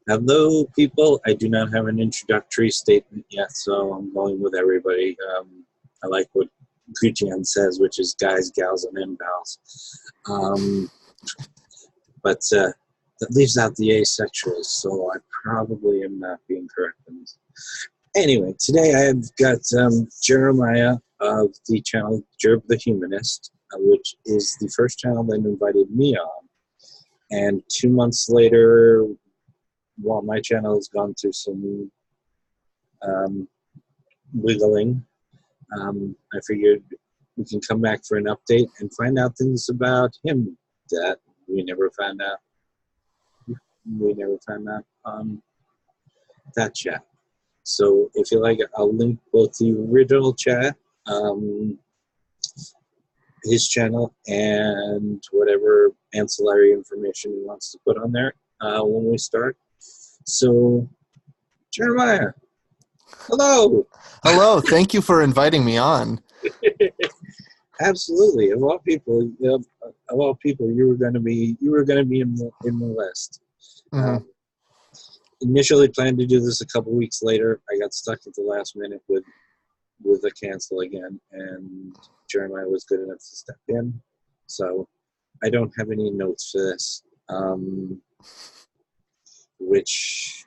Hello, people. I do not have an introductory statement yet, so I'm going with everybody. I like what Gudjan says, which is guys, gals, and imbals. But that leaves out the asexuals, so I probably am not being correct in this. Anyway, today I have got Jerimiah of the channel Jerb the Humanist, which is the first channel that invited me on. And 2 months later, while my channel has gone through some wiggling, I figured we can come back for an update and find out things about him that we never found out. We never found out on that chat. So if you like, I'll link both the original chat, his channel, and whatever ancillary information he wants to put on there when we start. So, Jeremiah, hello. Hello. Thank you for inviting me on. Absolutely. Of all people, you were going to be in the list. Mm-hmm. Initially planned to do this a couple weeks later. I got stuck at the last minute with a cancel again, and Jeremiah was good enough to step in. So I don't have any notes for this. Which,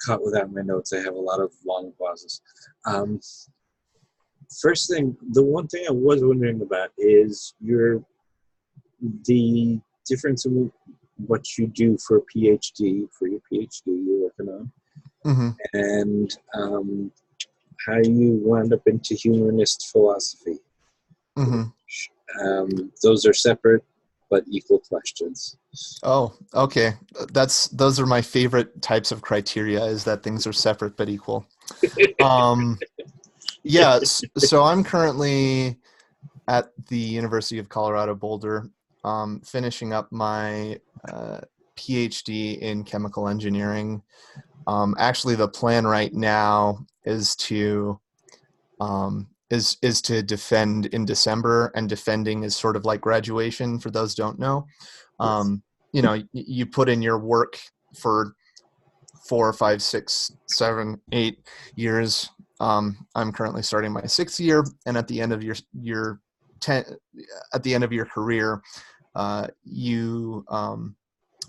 caught without my notes, I have a lot of long pauses. First thing, the one thing I was wondering about is the difference in what you do for a PhD, for your PhD you're working on, Mm-hmm. and how you wound up into humanist philosophy. Mm-hmm. Those are separate but equal questions. Oh, okay. Those are my favorite types of criteria, is that things are separate but equal. Yeah, so I'm currently at the University of Colorado Boulder, finishing up my PhD in chemical engineering. Actually, the plan right now is to defend in December, and defending is sort of like graduation for those who don't know. You know, you put in your work for 4, 5, 6, 7, 8 years. I'm currently starting my 6th year, and at the end of your career, you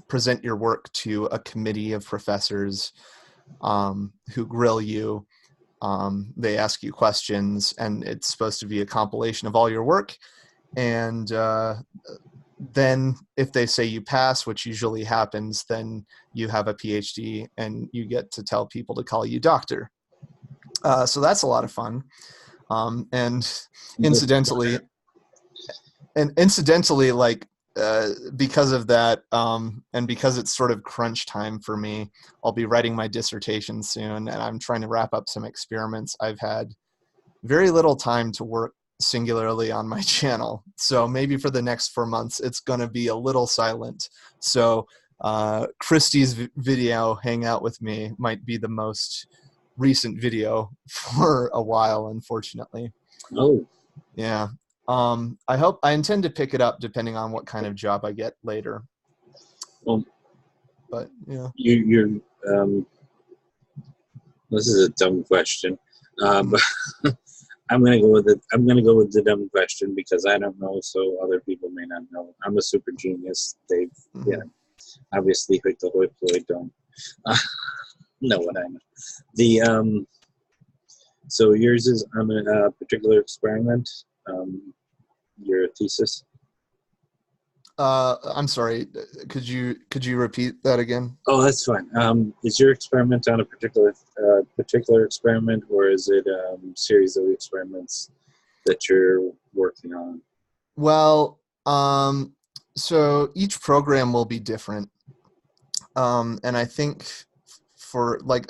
present your work to a committee of professors who grill you. They ask you questions, and it's supposed to be a compilation of all your work. And then if they say you pass, which usually happens, then you have a PhD and you get to tell people to call you doctor. So that's a lot of fun. And incidentally, like, because of that, and because it's sort of crunch time for me, I'll be writing my dissertation soon, and I'm trying to wrap up some experiments. I've had very little time to work singularly on my channel, so maybe for the next 4 months it's going to be a little silent. So Christie's video hangout with me might be the most recent video for a while, unfortunately. Oh, yeah. I intend to pick it up depending on what kind of job I get later. well, but yeah. You're this is a dumb question. I'm gonna go with it. I'm gonna go with the dumb question because I don't know, so other people may not know. I'm a super genius. They've, obviously, hoi polloi don't know what I know. The so yours is on a particular experiment. Your thesis. I'm sorry. Could you repeat that again? Oh, that's fine. Is your experiment on a particular experiment, or is it a series of experiments that you're working on? Well, so each program will be different, and I think for like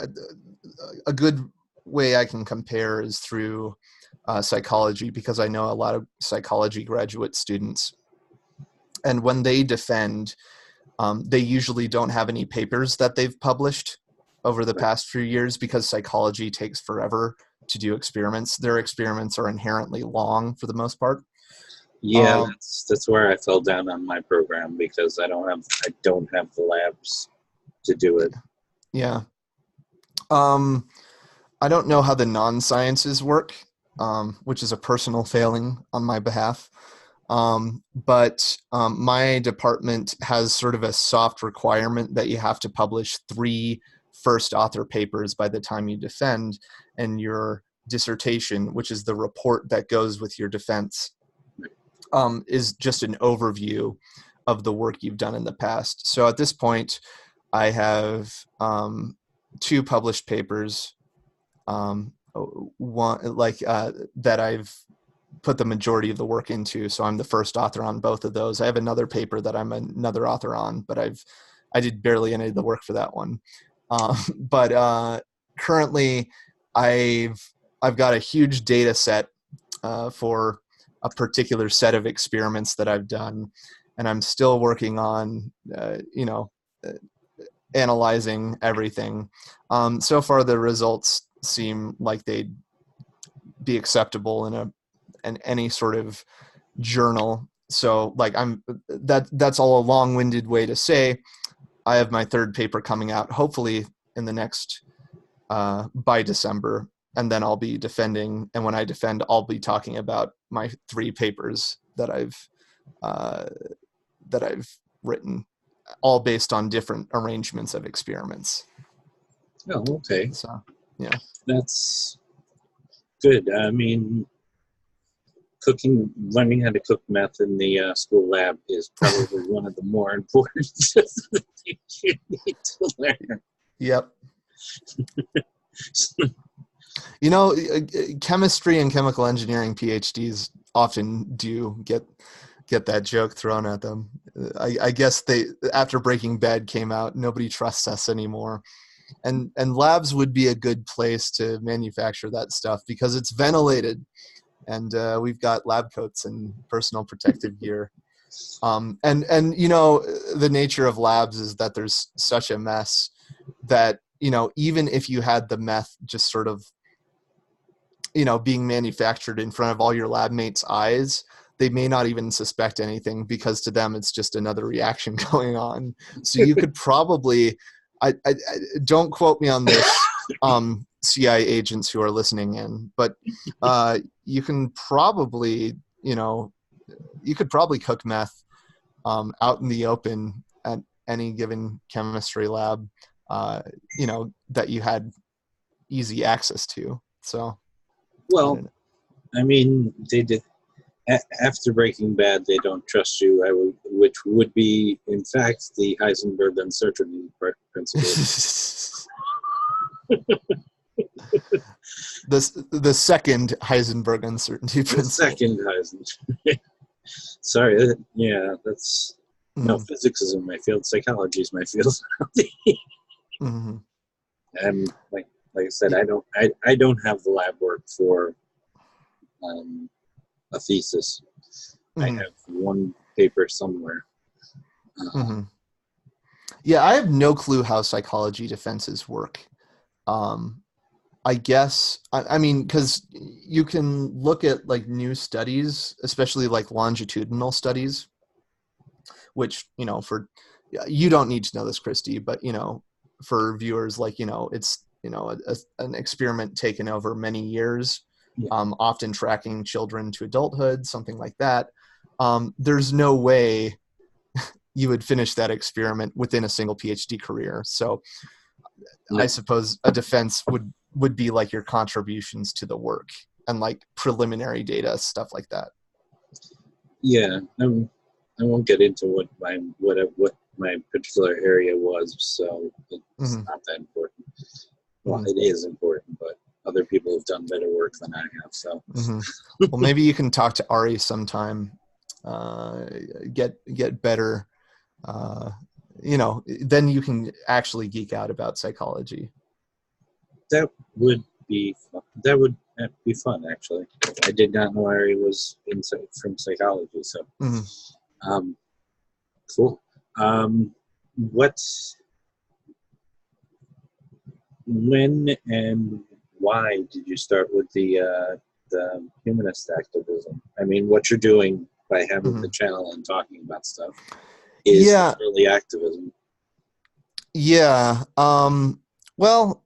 a good way I can compare is through psychology, because I know a lot of psychology graduate students. And when they defend, they usually don't have any papers that they've published over the past few years, because psychology takes forever to do experiments. Their experiments are inherently long for the most part. Yeah, that's where I fell down on my program, because I don't have the labs to do it. Yeah. I don't know how the non-sciences work, which is a personal failing on my behalf. But my department has sort of a soft requirement that you have to publish 3 first author papers by the time you defend, and your dissertation, which is the report that goes with your defense, is just an overview of the work you've done in the past. So at this point, I have 2 published papers, that I've put the majority of the work into. So I'm the first author on both of those. I have another paper that I'm another author on, but I did barely any of the work for that one. But currently, I've got a huge data set for a particular set of experiments that I've done, and I'm still working on, analyzing everything. So far, the results seem like they'd be acceptable in any sort of journal. So, like, that's all a long-winded way to say I have my 3rd paper coming out, hopefully in the next by December, and then I'll be defending. And when I defend, I'll be talking about my 3 papers that I've written, all based on different arrangements of experiments. Oh, okay. So, yeah. That's good. I mean, learning how to cook meth in the school lab is probably one of the more important things you need to learn. Yep. Chemistry and chemical engineering PhDs often do get that joke thrown at them. I guess after Breaking Bad came out, nobody trusts us anymore. And labs would be a good place to manufacture that stuff because it's ventilated, and we've got lab coats and personal protective gear. And the nature of labs is that there's such a mess that, even if you had the meth just sort of, being manufactured in front of all your lab mates' eyes, they may not even suspect anything because to them it's just another reaction going on. So you could probably, I don't quote me on this, CIA agents who are listening in, but you can probably, you could probably cook meth out in the open at any given chemistry lab, that you had easy access to. So, well, I mean, they did. After Breaking Bad, They Don't Trust You, which would be, in fact, the Heisenberg uncertainty principle. the second Heisenberg uncertainty principle. The second Heisenberg. Sorry, that's no, physics isn't my field. Psychology is my field. Mm-hmm. And like I said, I don't have the lab work for a thesis. Mm-hmm. I have one paper somewhere. Mm-hmm. Yeah, I have no clue how psychology defenses work. I guess, I mean, because you can look at like new studies, especially like longitudinal studies, which, you don't need to know this, Christy, but, for viewers, like, it's, an experiment taken over many years, often tracking children to adulthood, something like that. There's no way you would finish that experiment within a single PhD career. So I suppose a defense would be like your contributions to the work and like preliminary data, stuff like that. Yeah, I won't get into what my particular area was, so it's not that important. Well, it is important, but other people have done better work than I have. So, well, maybe you can talk to Ari sometime. Get better. Then you can actually geek out about psychology. That would be fun. That would be fun, actually. I did not know Ari was from psychology, so cool. When and why did you start with the humanist activism? I mean, what you're doing by having the channel and talking about stuff is really activism. Yeah. Well,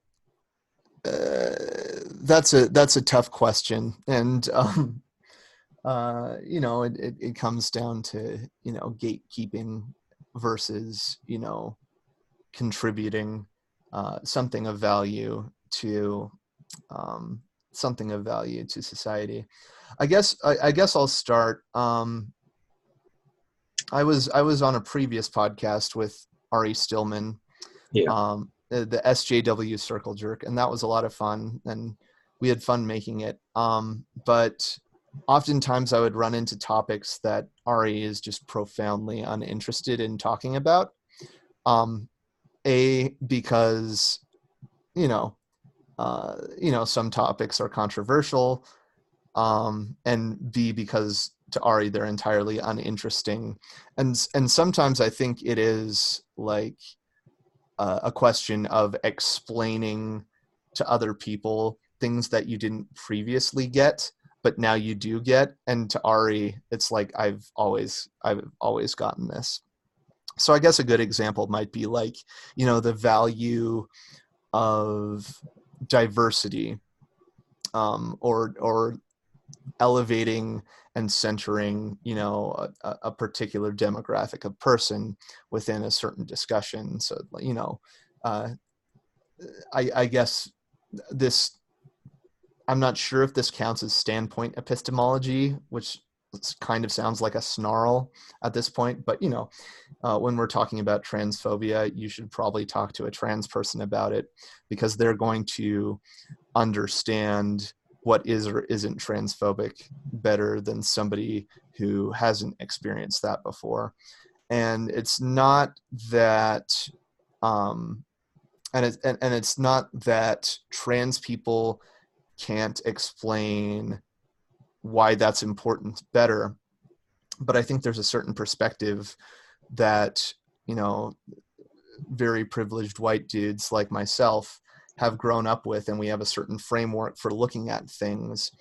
that's a tough question, and it comes down to gatekeeping versus contributing something of value to something of value to society. I guess I'll start. I was on a previous podcast with Ari Stillman, Yeah. the SJW Circle Jerk, and that was a lot of fun, and we had fun making it. But oftentimes I would run into topics that Ari is just profoundly uninterested in talking about. Because some topics are controversial, and B, because to Ari they're entirely uninteresting, and sometimes I think it is like a question of explaining to other people things that you didn't previously get, but now you do get. And to Ari, it's like I've always gotten this. So I guess a good example might be like the value of diversity, or elevating and centering a particular demographic of person within a certain discussion. So I guess this, I'm not sure if this counts as standpoint epistemology, which kind of sounds like a snarl at this point, but when we're talking about transphobia, you should probably talk to a trans person about it, because they're going to understand what is or isn't transphobic better than somebody who hasn't experienced that before. And it's not that it's not that trans people can't explain why that's important better, but I think there's a certain perspective that very privileged white dudes like myself have grown up with, and we have a certain framework for looking at things.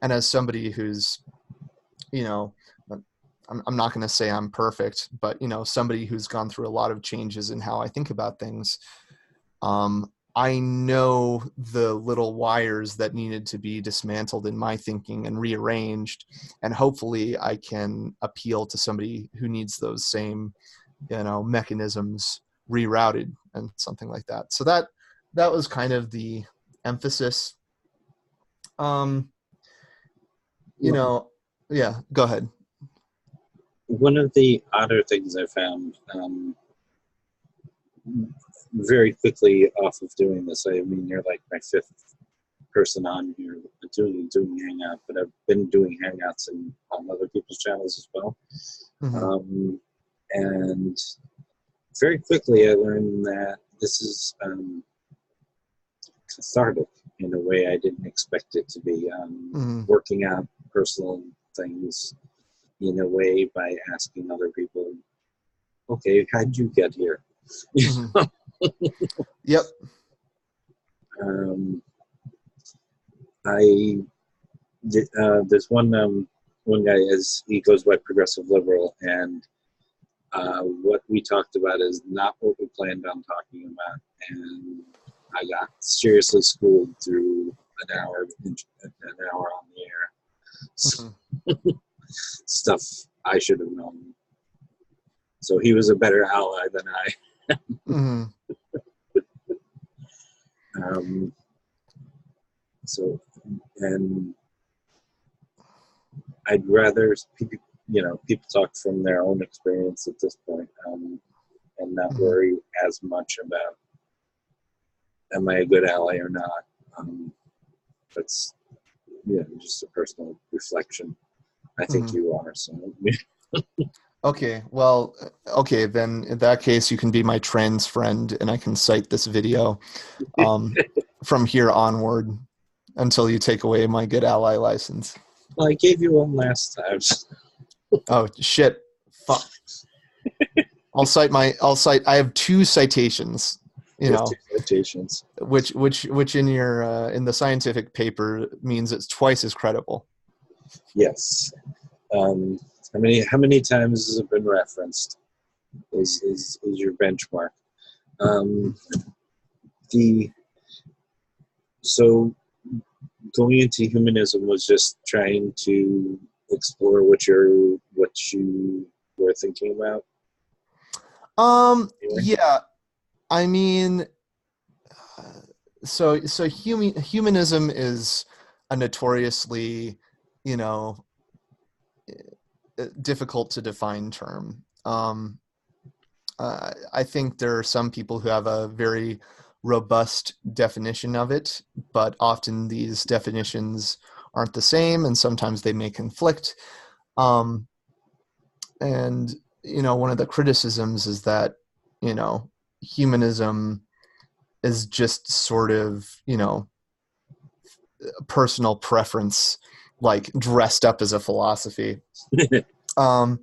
And as somebody who's I'm not going to say I'm perfect, but somebody who's gone through a lot of changes in how I think about things, I know the little wires that needed to be dismantled in my thinking and rearranged, and hopefully I can appeal to somebody who needs those same mechanisms rerouted and something like that. So that was kind of the emphasis. Yeah, go ahead. One of the odder things I found very quickly off of doing this, I mean, you're like my fifth person on here doing hangout, but I've been doing hangouts on other people's channels as well. Mm-hmm. And very quickly I learned that this is cathartic in a way I didn't expect it to be. Mm-hmm. Working out personal things in a way by asking other people, okay, how'd you get here? Mm-hmm. Yep. There's one guy, as he goes by progressive liberal, and what we talked about is not what we planned on talking about, and I got seriously schooled through an hour on the air. Mm-hmm. Stuff I should have known. So he was a better ally than I. Mm-hmm. So, and I'd rather people talk from their own experience at this point, and not mm-hmm. worry as much about am I a good ally or not. That's just a personal reflection. I think mm-hmm. you are. So. Okay, well, okay, then in that case, you can be my trans friend, and I can cite this video from here onward until you take away my good ally license. Well, I gave you one last time. Oh, shit. Fuck. I have 2 citations, citations. Which in your, in the scientific paper means it's twice as credible. Yes. How many times has it been referenced is your benchmark. Um, the so going into humanism was just trying to explore what you were thinking about. Anyway. Yeah, I mean, humanism is a notoriously, you know, difficult to define term. I think there are some people who have a very robust definition of it, but often these definitions aren't the same, and sometimes they may conflict. And one of the criticisms is that humanism is just sort of personal preference, like dressed up as a philosophy. I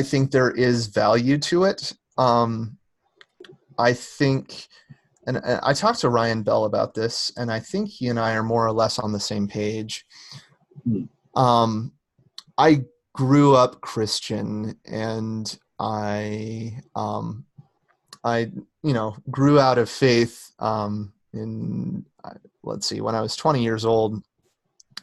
think there is value to it. I think, and I talked to Ryan Bell about this, and I think he and I are more or less on the same page. I grew up Christian, and I grew out of faith in, let's see, when I was 20 years old.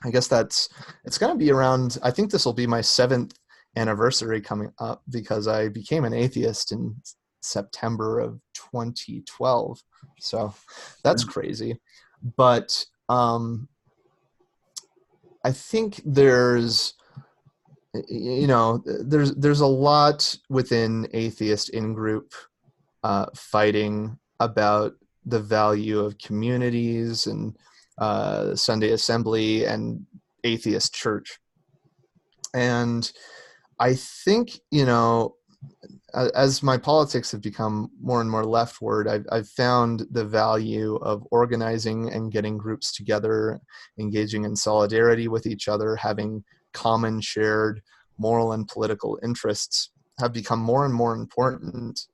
I guess it's going to be around, I think this will be my 7th anniversary coming up, because I became an atheist in September of 2012. So that's crazy. But I think there's a lot within atheist in-group fighting about the value of communities and Sunday assembly and atheist church. And I think, as my politics have become more and more leftward, I've found the value of organizing and getting groups together, engaging in solidarity with each other, having common shared moral and political interests have become more and more important.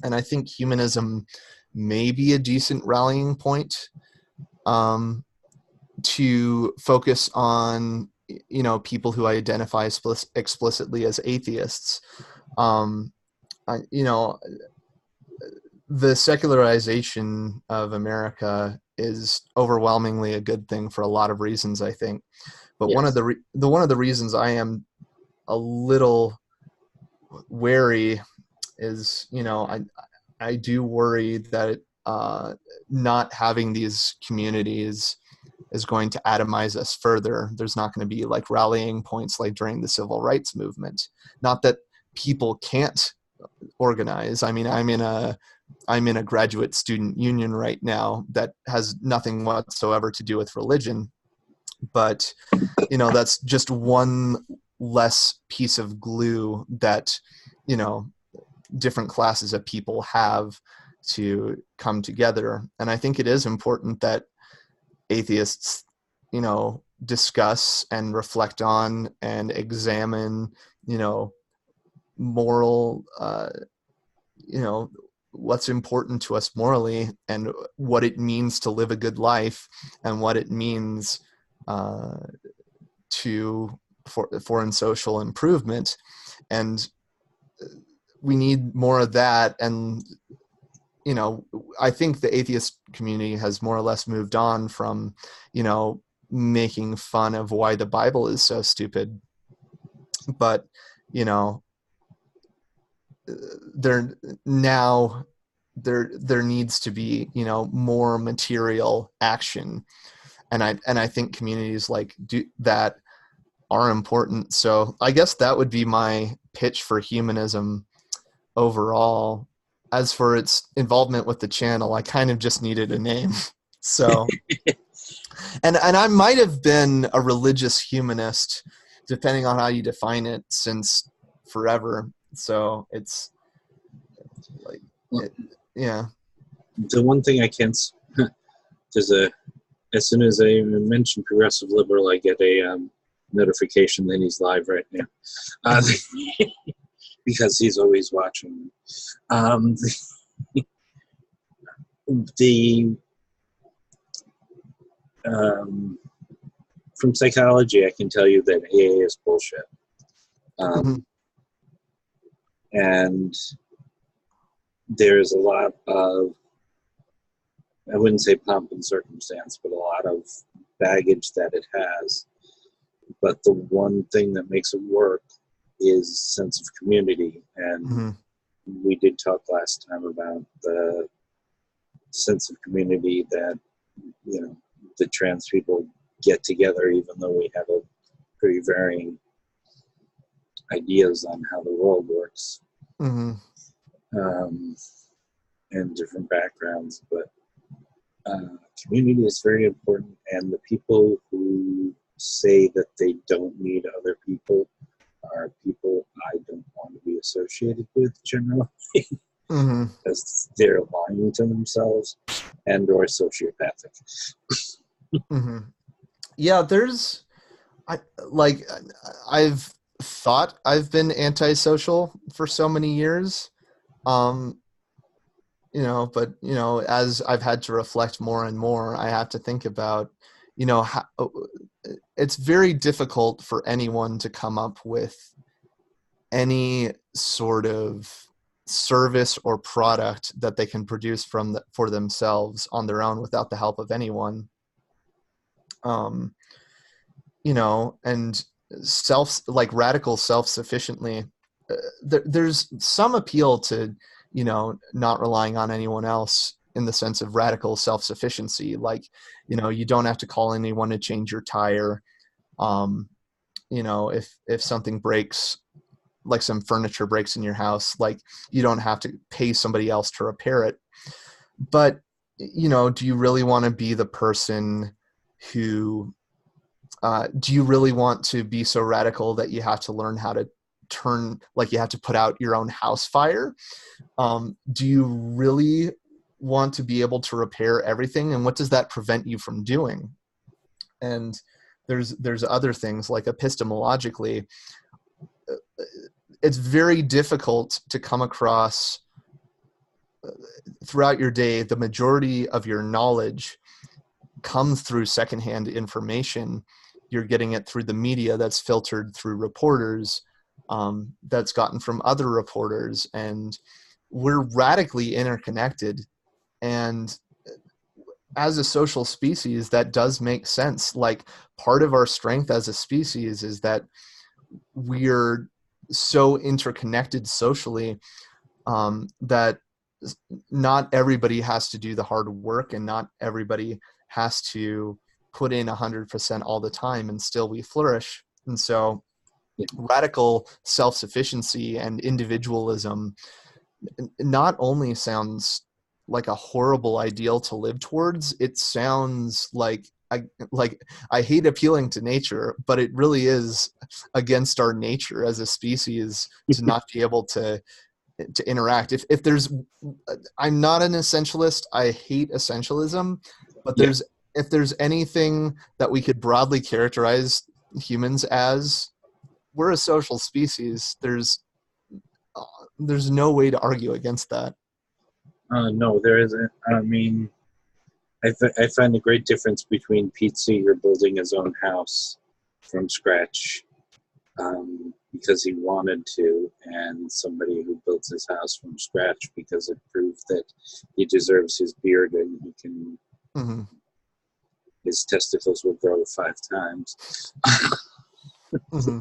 And I think humanism may be a decent rallying point to focus on, people who identify explicitly as atheists. The secularization of America is overwhelmingly a good thing for a lot of reasons, I think. But yes, one of the reasons I am a little wary is, I do worry that not having these communities is going to atomize us further. There's not going to be like rallying points like during the civil rights movement. Not that people can't organize. I mean, I'm in a graduate student union right now that has nothing whatsoever to do with religion. But, that's just one less piece of glue that, different classes of people have to come together. And I think it is important that atheists, discuss and reflect on and examine, moral, what's important to us morally and what it means to live a good life and what it means for social improvement. And we need more of that. And I think the atheist community has more or less moved on from, making fun of why the Bible is so stupid. But, there needs to be, more material action. And I think communities like that are important. So I guess that would be my pitch for humanism overall. As for its involvement with the channel, I kind of just needed a name. So, and I might have been a religious humanist, depending on how you define it, since forever. So it's like, yeah. The one thing I can't, there's as soon as I mention progressive liberal, I get a notification that he's live right now. Because he's always watching. From psychology, I can tell you that AA is bullshit. And there's a lot of, I wouldn't say pomp and circumstance, but a lot of baggage that it has. But the one thing that makes it work is sense of community. And Mm-hmm. we did talk last time about the sense of community that, you know, the trans people get together, even though we have a pretty varying ideas on how the world works, Mm-hmm. and different backgrounds. But community is very important, and the people who say that they don't need other people are people I don't want to be associated with generally, Mm-hmm. because they're lying to themselves and or sociopathic. Mm-hmm. Yeah, I've thought I've been antisocial for so many years. Um, but as I've had to reflect more and more, I have to think about, how it's very difficult for anyone to come up with any sort of service or product that they can produce for themselves on their own without the help of anyone. And radical self-sufficiently, there's some appeal to, not relying on anyone else in the sense of radical self-sufficiency. Like, you don't have to call anyone to change your tire. If something breaks, like some furniture breaks in your house, like you don't have to pay somebody else to repair it. But, do you really want to be the person who, do you really want to be so radical that you have to learn how to you have to put out your own house fire? Do you really want to be able to repair everything? And what does that prevent you from doing? And there's other things, like epistemologically, it's very difficult to come across throughout your day. The majority of your knowledge comes through secondhand information. You're getting it through the media that's filtered through reporters, that's gotten from other reporters, and we're radically interconnected. And as a social species, that does make sense. Like, part of our strength as a species is that we're so interconnected socially, that not everybody has to do the hard work, and not everybody has to put in 100% all the time, and still we flourish. And so radical self-sufficiency and individualism not only sounds like a horrible ideal to live towards, it sounds like I hate appealing to nature, but it really is against our nature as a species to not be able to interact. If there's, I'm not an essentialist. I hate essentialism, but if there's anything that we could broadly characterize humans as, we're a social species. There's no way to argue against that. No, there isn't. I mean, I find a great difference between Pete Seeger building his own house from scratch, because he wanted to, and somebody who built his house from scratch because it proved that he deserves his beard and he can, Mm-hmm. his testicles will grow 5 times. Mm-hmm.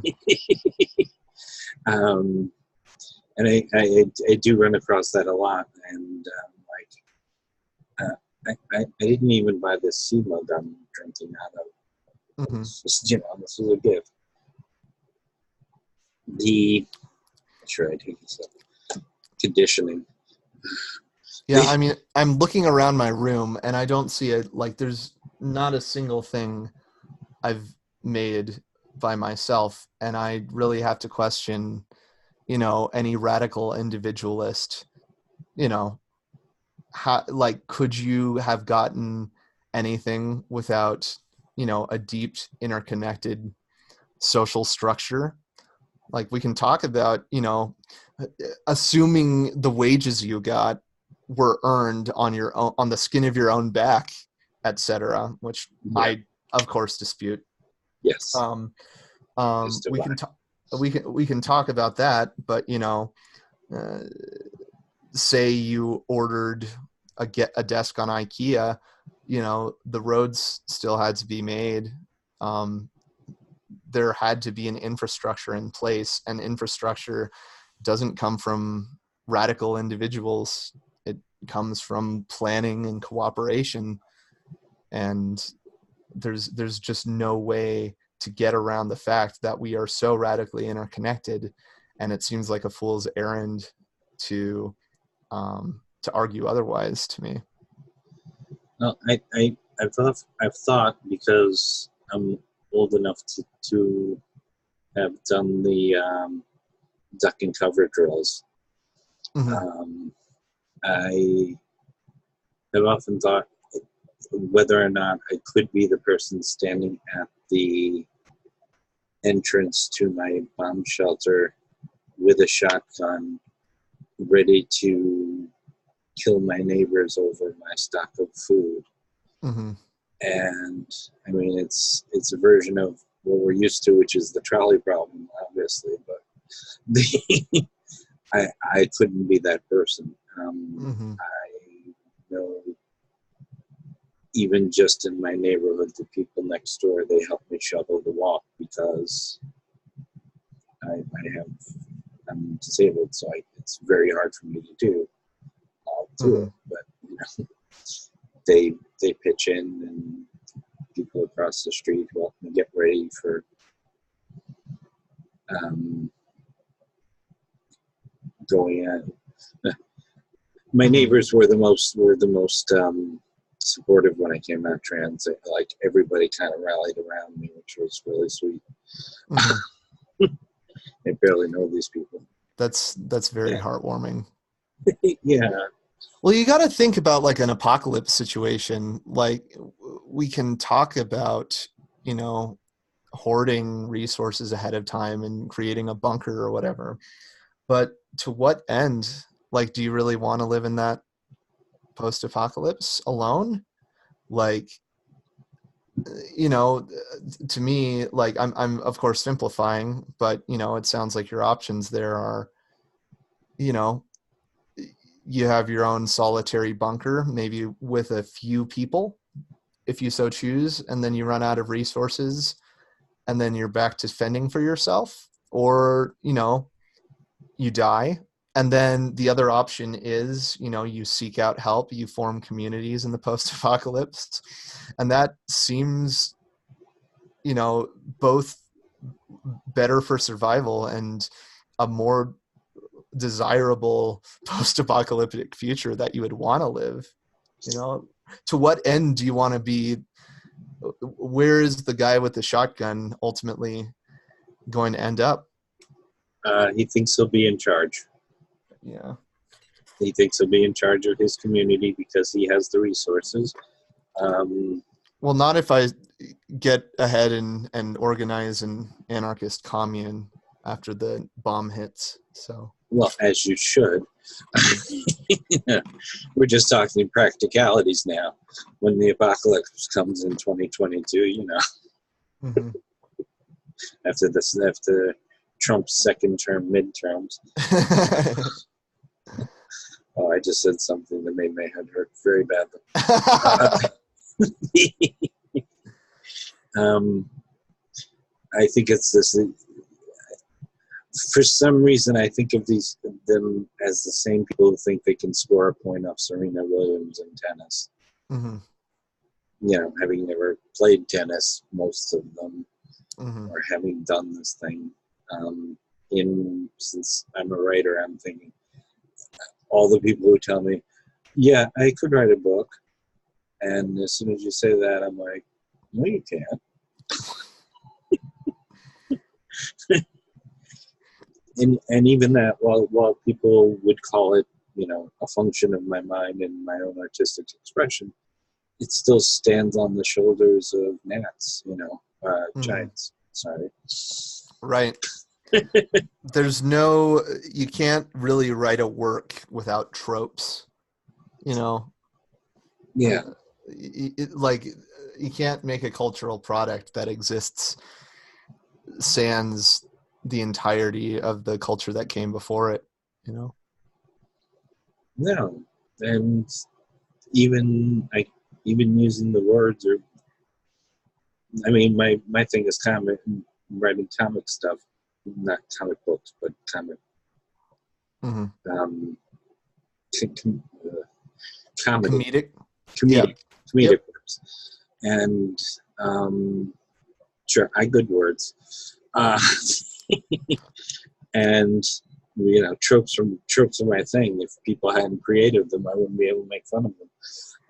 And I do run across that a lot, and I didn't even buy this sea mug I'm drinking out of. Mm-hmm. It's just, this is a gift. Sure, I take this up. Conditioning. Yeah, I mean, I'm looking around my room and I don't see it. Like, there's not a single thing I've made by myself, and I really have to question, any radical individualist, how, like, could you have gotten anything without, a deep interconnected social structure? Like, we can talk about, assuming the wages you got were earned on your own, on the skin of your own back, etc., which I, of course, dispute. Yes. We can talk about that, but say you ordered a desk on IKEA, you know, the roads still had to be made. There had to be an infrastructure in place, and infrastructure doesn't come from radical individuals. It comes from planning and cooperation. And there's just no way to get around the fact that we are so radically interconnected, and it seems like a fool's errand to argue otherwise to me. No, I've thought, because I'm old enough to have done the duck and cover drills. Mm-hmm. I have often thought whether or not I could be the person standing at the entrance to my bomb shelter with a shotgun, ready to kill my neighbors over my stock of food. Mm-hmm. And I mean, it's a version of what we're used to, which is the trolley problem, obviously. But I couldn't be that person. Mm-hmm. I know, even just in my neighborhood, the people next door, they help me shovel the walk because I'm disabled, so it's very hard for me to do it. But you know, they pitch in, and people across the street who help me get ready for going in. My neighbors were the most supportive when I came out trans. Like, everybody kind of rallied around me, which was really sweet. Mm-hmm. I barely know these people. That's very heartwarming. Yeah. Well, you got to think about like an apocalypse situation. Like, we can talk about, you know, hoarding resources ahead of time and creating a bunker or whatever. But to what end? Like, do you really want to live in that post-apocalypse alone? Like, you know, to me, like, I'm of course simplifying, but you know, it sounds like your options there are, you know, you have your own solitary bunker, maybe with a few people, if you so choose, and then you run out of resources, and then you're back to fending for yourself, or, you know, you die. And then the other option is, you know, you seek out help, you form communities in the post-apocalypse. And that seems, you know, both better for survival and a more desirable post-apocalyptic future that you would want to live. You know, to what end do you want to be? Where is the guy with the shotgun ultimately going to end up? He thinks he'll be in charge. Yeah. He thinks he'll be in charge of his community because he has the resources. Well, not if I get ahead and organize an anarchist commune after the bomb hits. So. Well, as you should. We're just talking practicalities now. When the apocalypse comes in 2022, you know, Mm-hmm. after Trump's second term midterms. Oh, I just said something that made my head hurt very badly. I think it's this. For some reason, I think of them as the same people who think they can score a point off Serena Williams in tennis. Mm-hmm. You know, having never played tennis, most of them, Mm-hmm. or having done this thing. Since I'm a writer, I'm thinking all the people who tell me, "Yeah, I could write a book," and as soon as you say that, I'm like, "No, you can't." And even that, while people would call it, you know, a function of my mind and my own artistic expression, it still stands on the shoulders of gnats, you know, giants. Sorry. Right. You can't really write a work without tropes, you know? Yeah. Like, you can't make a cultural product that exists sans the entirety of the culture that came before it, you know? No, and even using the words, or I mean, my thing is writing comic stuff, not comic books, but comic Mm-hmm. um, comedy, Comedic. Yeah. comedic, Yep. comedic words, and sure, I good words, and tropes are my thing. If people hadn't created them, I wouldn't be able to make fun of them.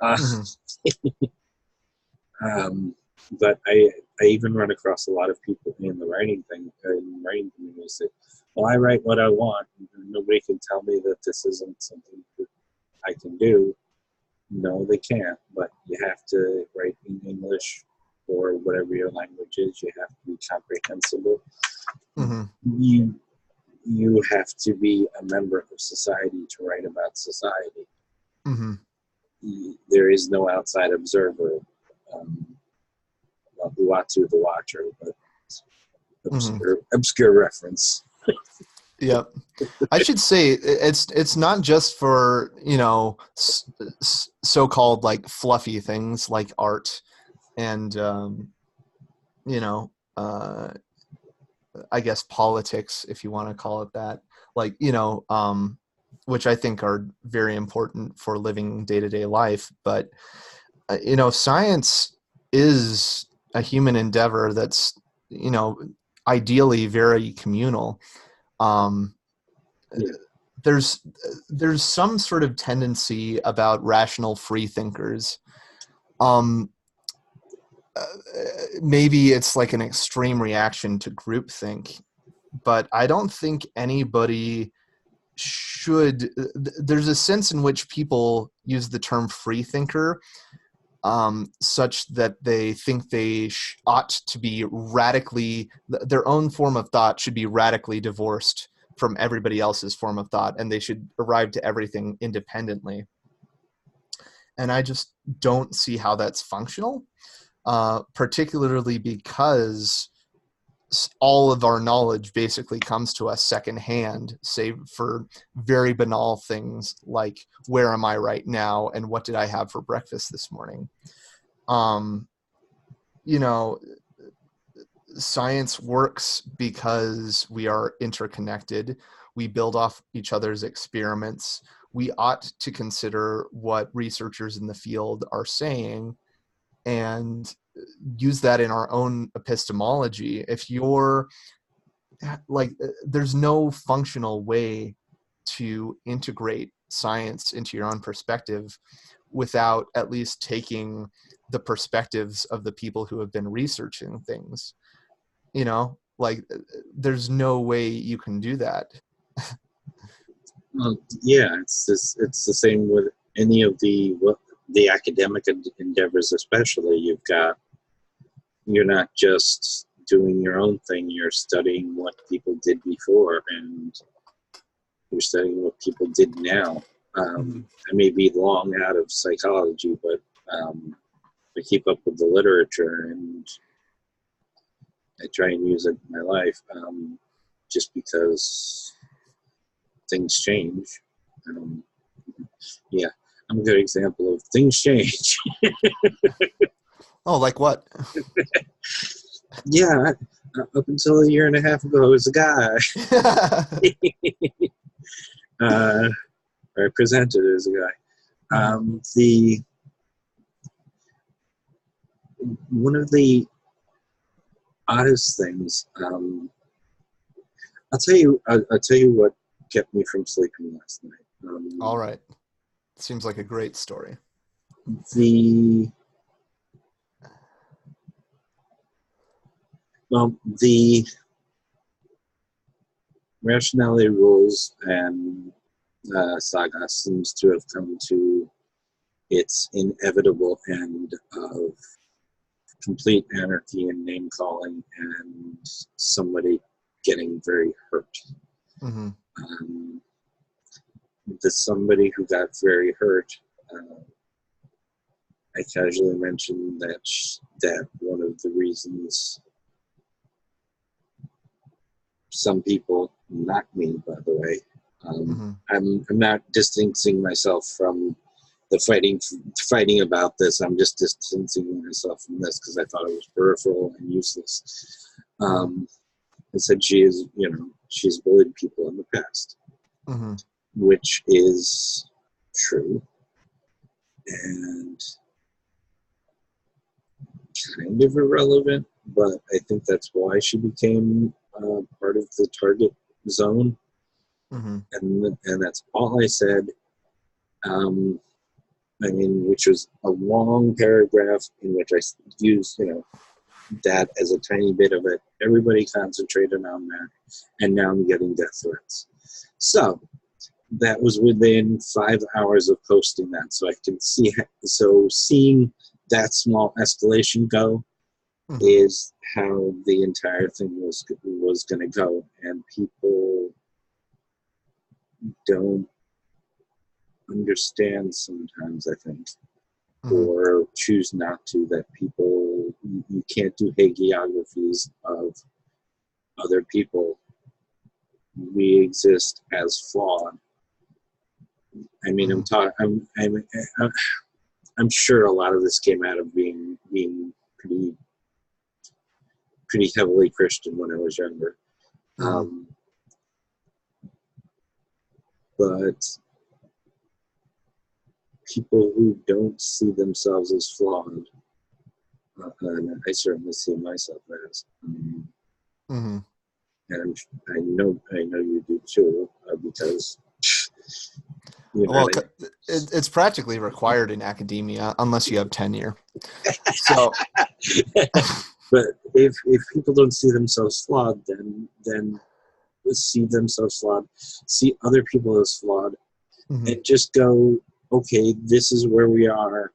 Uh, Mm-hmm. but I even run across a lot of people in the writing community say, well, I write what I want. Nobody can tell me that this isn't something that I can do. No, they can't, but you have to write in English or whatever your language is. You have to be comprehensible. Mm-hmm. You have to be a member of society to write about society. Mm-hmm. There is no outside observer. Well, Uatu the Watcher, but Mm-hmm. obscure reference. Yep. I should say it's not just for, so-called like fluffy things like art and you know uh, I guess politics, if you want to call it that, like which I think are very important for living day-to-day life. But science is a human endeavor that's ideally very communal. Um, Yeah. there's some sort of tendency about rational free thinkers. Um, Maybe it's like an extreme reaction to groupthink, but I don't think anybody should. There's a sense in which people use the term free thinker such that they think they ought to be radically, their own form of thought should be radically divorced from everybody else's form of thought, and they should arrive to everything independently. And I just don't see how that's functional, particularly because all of our knowledge basically comes to us secondhand, save for very banal things like where am I right now and what did I have for breakfast this morning. You know, science works because we are interconnected. We build off each other's experiments. We ought to consider what researchers in the field are saying and use that in our own epistemology. If you're like, there's no functional way to integrate science into your own perspective without at least taking the perspectives of the people who have been researching things. Like there's no way you can do that. Well, yeah, it's the same with any of the academic endeavors, especially. You're not just doing your own thing. You're studying what people did before, and you're studying what people did now. I may be long out of psychology, but I keep up with the literature, and I try and use it in my life, just because things change. Um, yeah, I'm a good example of things change. Oh, like what? Yeah, up until a year and a half ago, I was a guy. I presented as a guy. One of the oddest things, I'll tell you what kept me from sleeping last night. All right. Seems like a great story. The rationality rules and saga seems to have come to its inevitable end of complete anarchy and name calling and somebody getting very hurt. Mm-hmm. The somebody who got very hurt, I casually mentioned that one of the reasons some people, not me by the way, I'm not distancing myself from the fighting about this. I'm just distancing myself from this because I thought it was peripheral and useless. I said she's bullied people in the past, which is true and kind of irrelevant, but I think that's why she became part of the target zone. And that's all I said. Which was a long paragraph in which I used, that as a tiny bit of it. Everybody concentrated on that, and now I'm getting death threats. So that was within 5 hours of posting that, so I can see. So seeing that small escalation go is how the entire thing was going to go, and people don't understand sometimes, I think, or choose not to, that people, you can't do hagiographies of other people. We exist as flawed. I mean, I'm sure a lot of this came out of being pretty heavily Christian when I was younger. But people who don't see themselves as flawed, and I certainly see myself as, and I know you do too, because well, it's practically required in academia unless you have tenure. So, but if people don't see themselves flawed, then see themselves flawed, see other people as flawed, and just go, okay, this is where we are,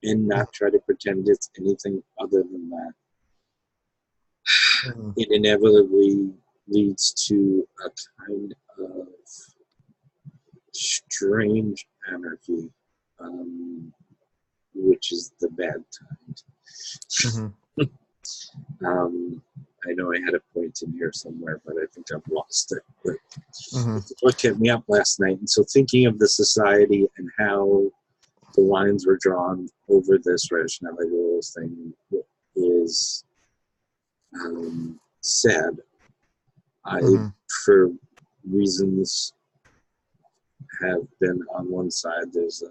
and not try to pretend it's anything other than that. It inevitably leads to a kind of strange anarchy, which is the bad kind. I know I had a point in here somewhere, but I think I've lost it. But it's what kept me up last night. And so thinking of the society and how the lines were drawn over this rationality rules thing is sad. For reasons, have been on one side. There's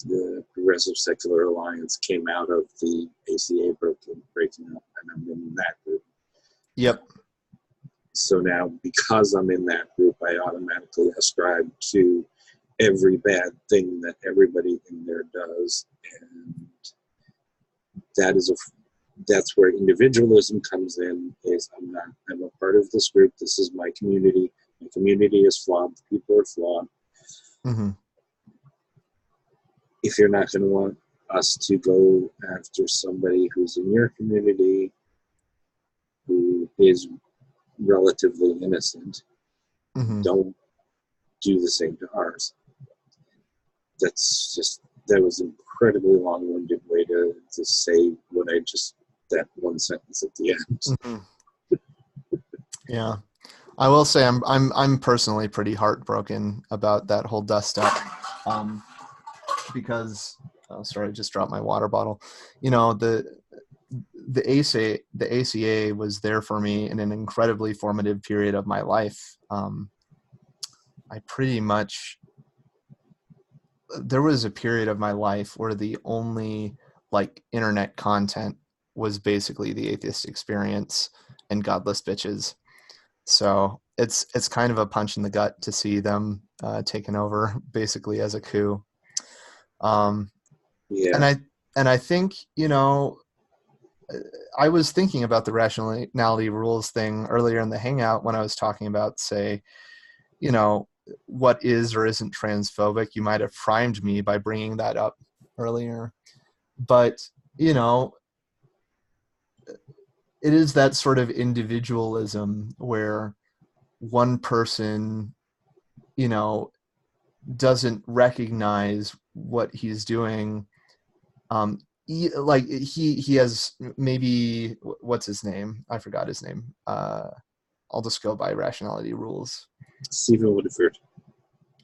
the Progressive Secular Alliance came out of the ACA breaking up, and I'm in that group. Yep. So now, because I'm in that group, I automatically ascribe to every bad thing that everybody in there does, and that's where individualism comes in. Is I'm a part of this group. This is my community. My community is flawed. The people are flawed. If you're not going to want us to go after somebody who's in your community who is relatively innocent, don't do the same to ours. That was an incredibly long-winded way to say what that one sentence at the end. Yeah, I will say I'm personally pretty heartbroken about that whole dust up, because sorry, I just dropped my water bottle. The ACA was there for me in an incredibly formative period of my life. I pretty much, there was a period of my life where the only internet content was basically the atheist experience and godless bitches. So it's kind of a punch in the gut to see them taken over basically as a coup. Yeah. And I think, I was thinking about the rationality rules thing earlier in the hangout when I was talking about, say, what is or isn't transphobic. You might have primed me by bringing that up earlier, but it is that sort of individualism where one person, doesn't recognize what he's doing. He has maybe, what's his name? I forgot his name. I'll just go by rationality rules. Stephen Woodford.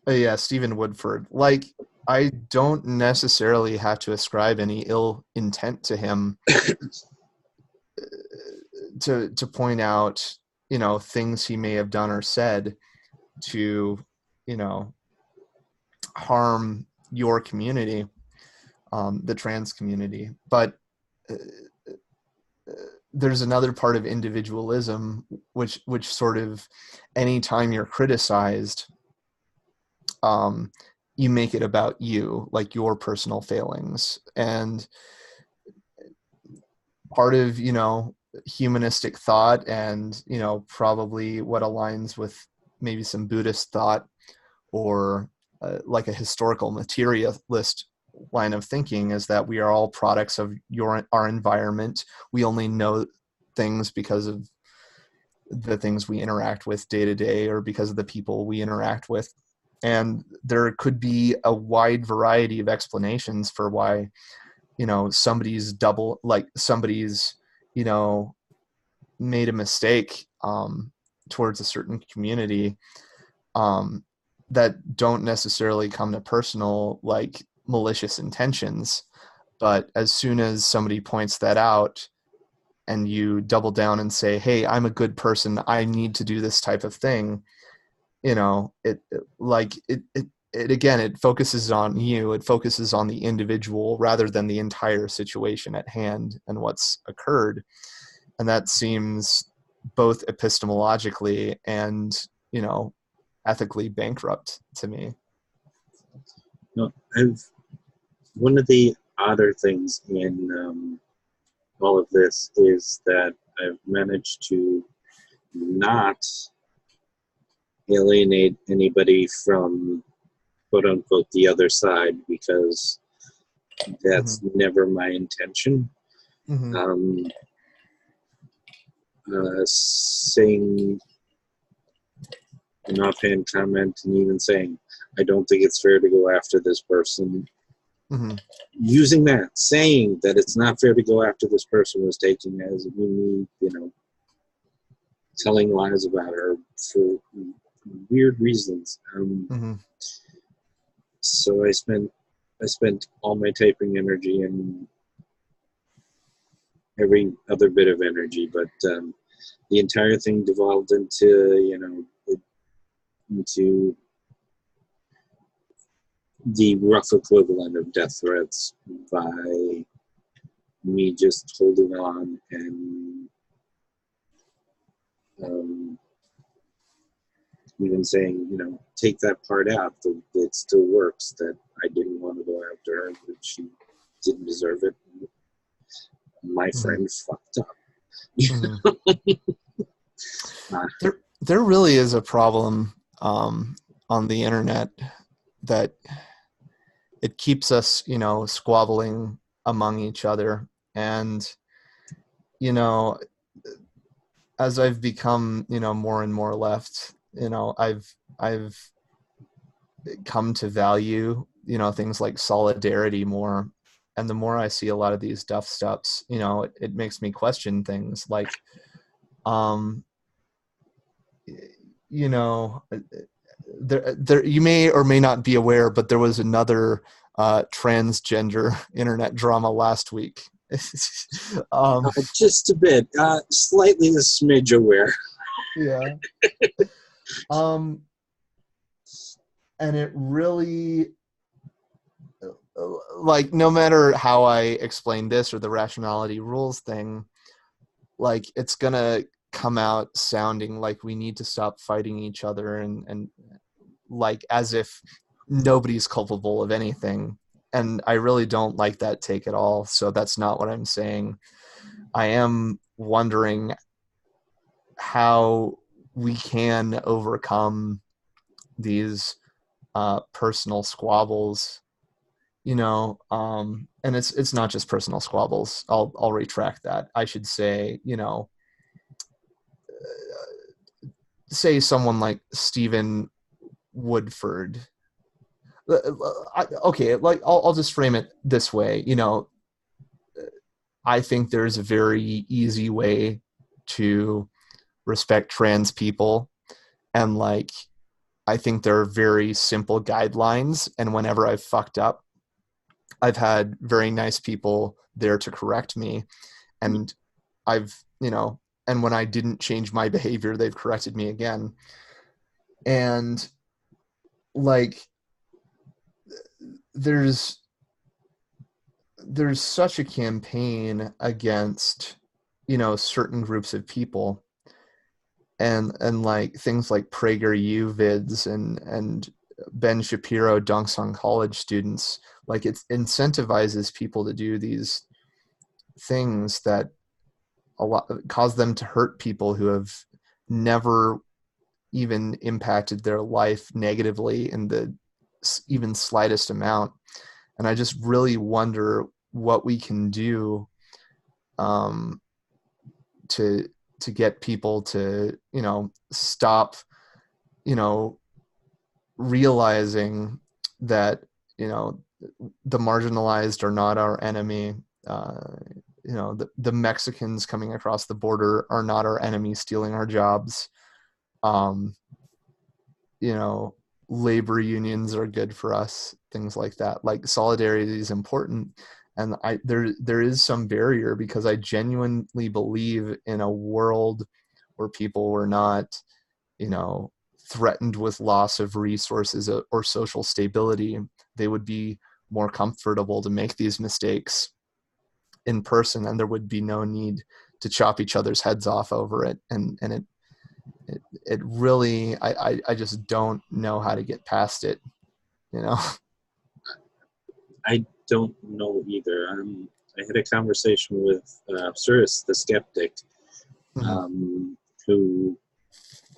Yeah, Stephen Woodford. Like, I don't necessarily have to ascribe any ill intent to him to point out, things he may have done or said to, harm your community, the trans community. But there's another part of individualism, which sort of, anytime you're criticized, you make it about you, like your personal failings. And part of, humanistic thought, and, probably what aligns with maybe some Buddhist thought, or like a historical materialist line of thinking, is that we are all products of our environment. We only know things because of the things we interact with day to day, or because of the people we interact with. And there could be a wide variety of explanations for why, somebody's made a mistake towards a certain community, that don't necessarily come to personal, like, malicious intentions. But as soon as somebody points that out, and you double down and say, hey, I'm a good person, I need to do this type of thing, it again, it focuses on you, it focuses on the individual rather than the entire situation at hand and what's occurred. And that seems both epistemologically and, ethically bankrupt to me. No, one of the odder things in all of this is that I've managed to not alienate anybody from quote unquote the other side, because that's never my intention. Saying an offhand comment, and even saying, I don't think it's fair to go after this person. Using that, saying that it's not fair to go after this person, was taken as me, telling lies about her for weird reasons. So I spent all my typing energy and every other bit of energy, but the entire thing devolved into the rough equivalent of death threats, by me just holding on and even saying, take that part out, it still works, that I didn't want to go after her, that she didn't deserve it. My friend fucked up. There really is a problem on the internet, that it keeps us, squabbling among each other. And, as I've become, more and more left, I've come to value, things like solidarity more. And the more I see a lot of these duff stuffs, it makes me question things like, there you may or may not be aware, but there was another transgender internet drama last week. Just a bit, slightly a smidge aware. Yeah. And it really, like, no matter how I explain this or the rationality rules thing, like, it's gonna come out sounding like we need to stop fighting each other, and like as if nobody's culpable of anything. And I really don't like that take at all. So that's not what I'm saying. I am wondering how we can overcome these personal squabbles, and it's not just personal squabbles. I'll retract that. I should say, say someone like Stephen Woodford. Okay, like I'll just frame it this way. I think there's a very easy way to respect trans people. And like, I think there are very simple guidelines. And whenever I've fucked up, I've had very nice people there to correct me. And and when I didn't change my behavior, they've corrected me again. And like, there's such a campaign against, certain groups of people, and like things like PragerU vids and Ben Shapiro dunks on college students. Like, it incentivizes people to do these things that cause them to hurt people who have never even impacted their life negatively in the even slightest amount. And I just really wonder what we can do to get people to, stop, realizing that, the marginalized are not our enemy. The Mexicans coming across the border are not our enemy, stealing our jobs. Labor unions are good for us, things like that. Like, solidarity is important. And there is some barrier, because I genuinely believe in a world where people were not, threatened with loss of resources or social stability. They would be more comfortable to make these mistakes in person, and there would be no need to chop each other's heads off over it. And it really, I just don't know how to get past it, I don't know either. I had a conversation with Cyrus the Skeptic, who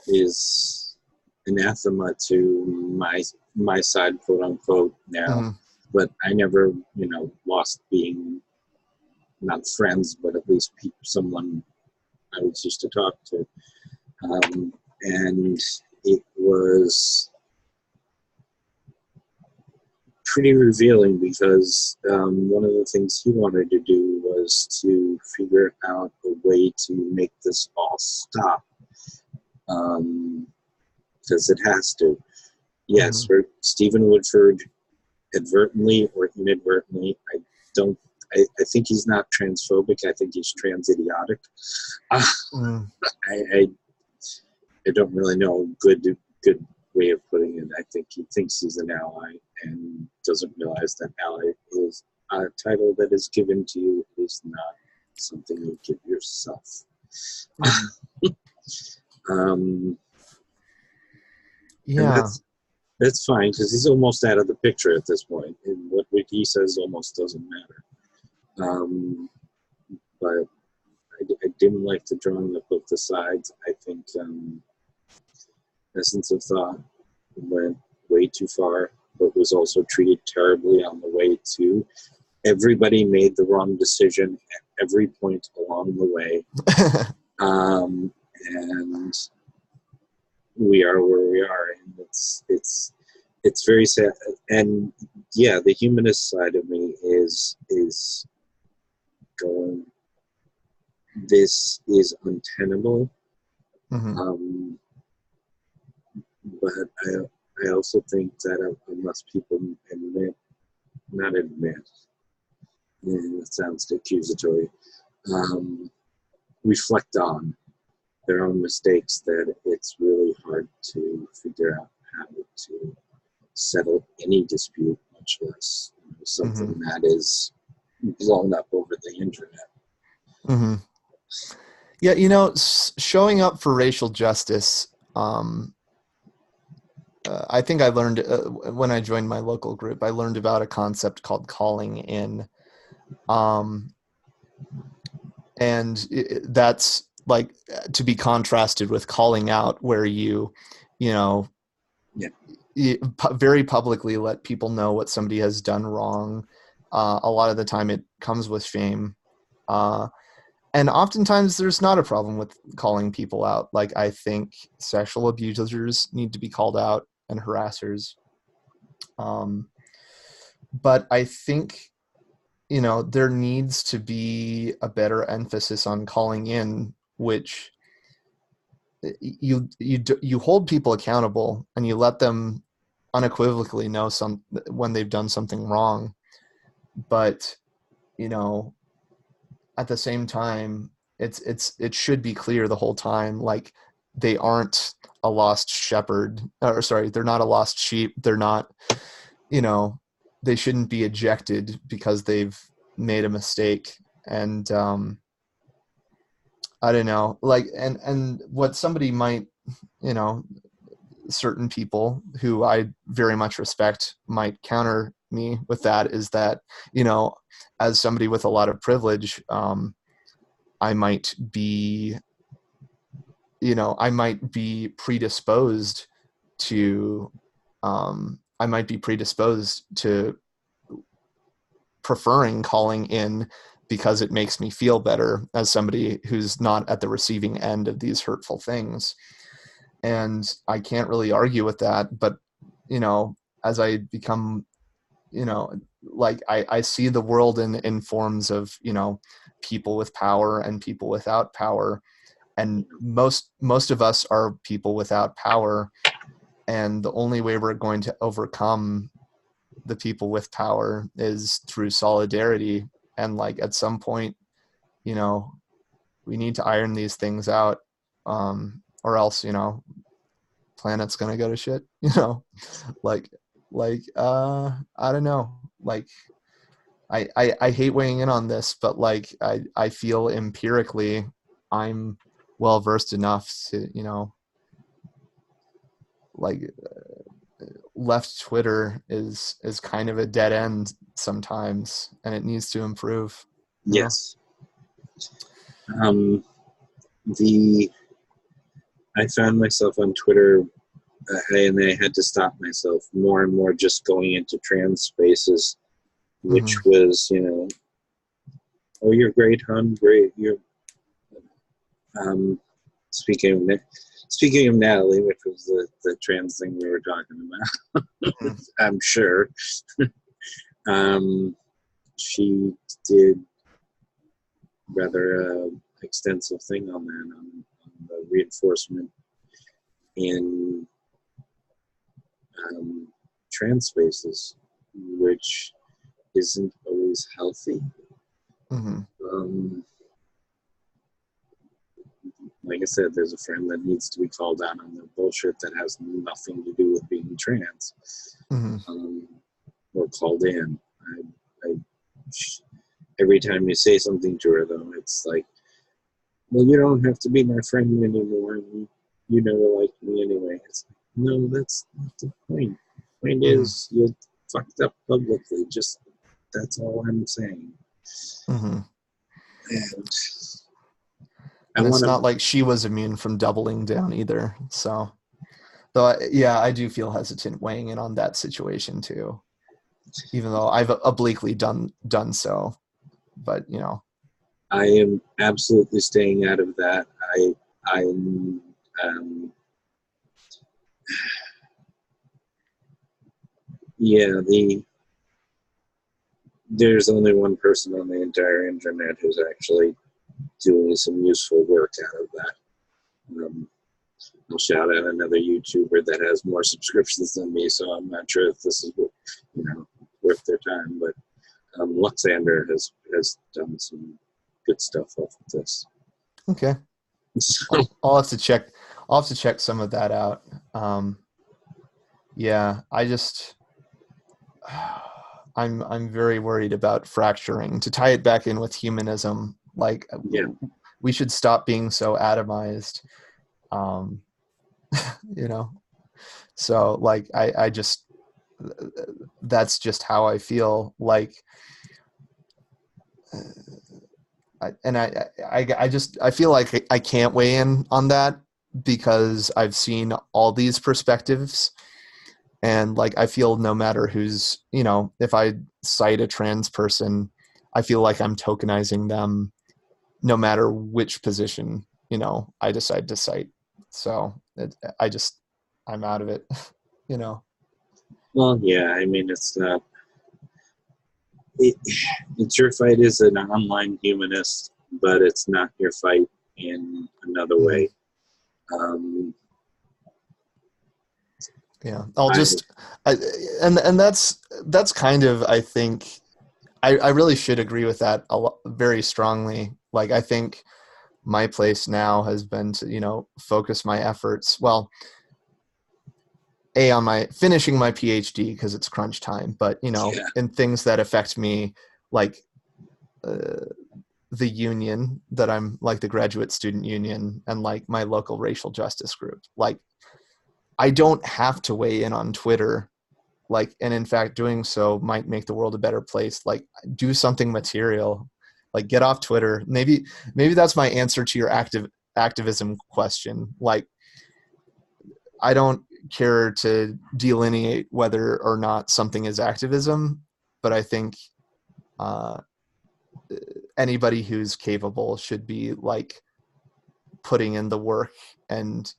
is anathema to my side, quote unquote, now. But I never, lost being not friends, but at least someone I was used to talk to. And it was pretty revealing, because one of the things he wanted to do was to figure out a way to make this all stop, because it has to. Yes, Stephen Woodford, advertently or inadvertently, I think he's not transphobic. I think he's transidiotic. I don't really know a good way of putting it. I think he thinks he's an ally and doesn't realize that ally is a title that is given to you. It is not something you give yourself. Yeah. That's fine, because he's almost out of the picture at this point, and what he says almost doesn't matter. But I didn't like the drawing of both the sides. I think Essence of Thought went way too far, but was also treated terribly on the way too. Everybody made the wrong decision at every point along the way. And we are where we are, and it's very sad. And yeah, the humanist side of me is going, this is untenable. But I also think that unless people not admit, it sounds accusatory, reflect on their own mistakes, that it's really hard to figure out how to settle any dispute, much less something that is blown up over the internet. Yeah, showing up for racial justice, I think I learned when I joined my local group, I learned about a concept called calling in. And that's like to be contrasted with calling out, where you very publicly let people know what somebody has done wrong. A lot of the time it comes with shame. And oftentimes there's not a problem with calling people out. Like, I think sexual abusers need to be called out, and harassers. But I think, there needs to be a better emphasis on calling in, which you hold people accountable, and you let them unequivocally know when they've done something wrong. But, you know, at the same time, it should be clear the whole time, like, they aren't a lost shepherd, or sorry, they're not a lost sheep. They're not, you know, they shouldn't be ejected because they've made a mistake. And I don't know, like, and what somebody might, you know, certain people who I very much respect might counter me with that is that, you know, as somebody with a lot of privilege, I might be, you know, I might be predisposed to, preferring calling in because it makes me feel better as somebody who's not at the receiving end of these hurtful things. And I can't really argue with that, but, you know, as I become, you know, like, I see the world in forms of, you know, people with power and people without power. And most of us are people without power. And the only way we're going to overcome the people with power is through solidarity. And, like, at some point, you know, we need to iron these things out, or else, you know, planet's gonna go to shit, you know. like I don't know, like, I hate weighing in on this, but, like, I feel empirically I'm well versed enough to, you know, like, left Twitter is kind of a dead end sometimes, and it needs to improve. Yes. I found myself on Twitter, and I had to stop myself more and more just going into trans spaces, which was, you know, oh, you're great, hon, great. You're speaking of Natalie, which was the trans thing we were talking about. I'm sure. She did rather extensive thing on that, on the reinforcement in trans spaces, which isn't always healthy. Like I said, there's a friend that needs to be called out on the bullshit that has nothing to do with being trans, or called in. Every time you say something to her, though, it's like, well, you don't have to be my friend anymore. You never liked me anyway. It's like, no, that's not the point. The point is, you fucked up publicly. Just, that's all I'm saying. And it's not like she was immune from doubling down either. So, though, yeah, I do feel hesitant weighing in on that situation too, even though I've obliquely done so. But, you know, I am absolutely staying out of that. There's only one person on the entire internet who's actually doing some useful work out of that. I'll shout out another YouTuber that has more subscriptions than me, so I'm not sure if this is, you know, worth their time. But Luxander has done some good stuff off of this. Okay, so I'll have to check some of that out. Yeah, I'm very worried about fracturing. To tie it back in with humanism, like, we should stop being so atomized. You know, so, like, I just, that's just how I feel. Like, I feel like I can't weigh in on that because I've seen all these perspectives, and, like, I feel no matter who's, you know, if I cite a trans person, I feel like I'm tokenizing them no matter which position, you know, I decide to cite. So I'm out of it, you know. Well, yeah, I mean, it's not. It's your fight as an online humanist, but it's not your fight in another way. Um, Yeah, and that's kind of, I think, I really should agree with that very strongly. Like, I think my place now has been to, focus my efforts. Well, on my finishing my PhD because it's crunch time, but, yeah, in things that affect me, like the union that I'm like the graduate student union and like my local racial justice group. Like, I don't have to weigh in on Twitter. Like, and in fact, doing so might make the world a better place. Like, do something material, like get off Twitter. Maybe that's my answer to your activism question. Like, I don't care to delineate whether or not something is activism, but I think uh, anybody who's capable should be like putting in the work and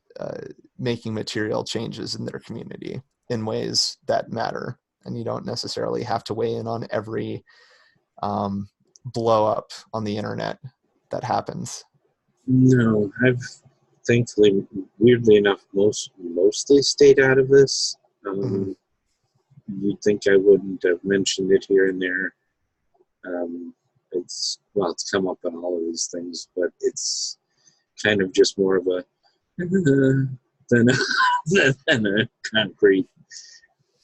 making material changes in their community in ways that matter. And you don't necessarily have to weigh in on every blow up on the internet that happens. no, I've thankfully, weirdly enough, mostly stayed out of this. Mm-hmm. You'd think I wouldn't have mentioned it here and there. It's come up on all of these things, but it's kind of just more of a than a concrete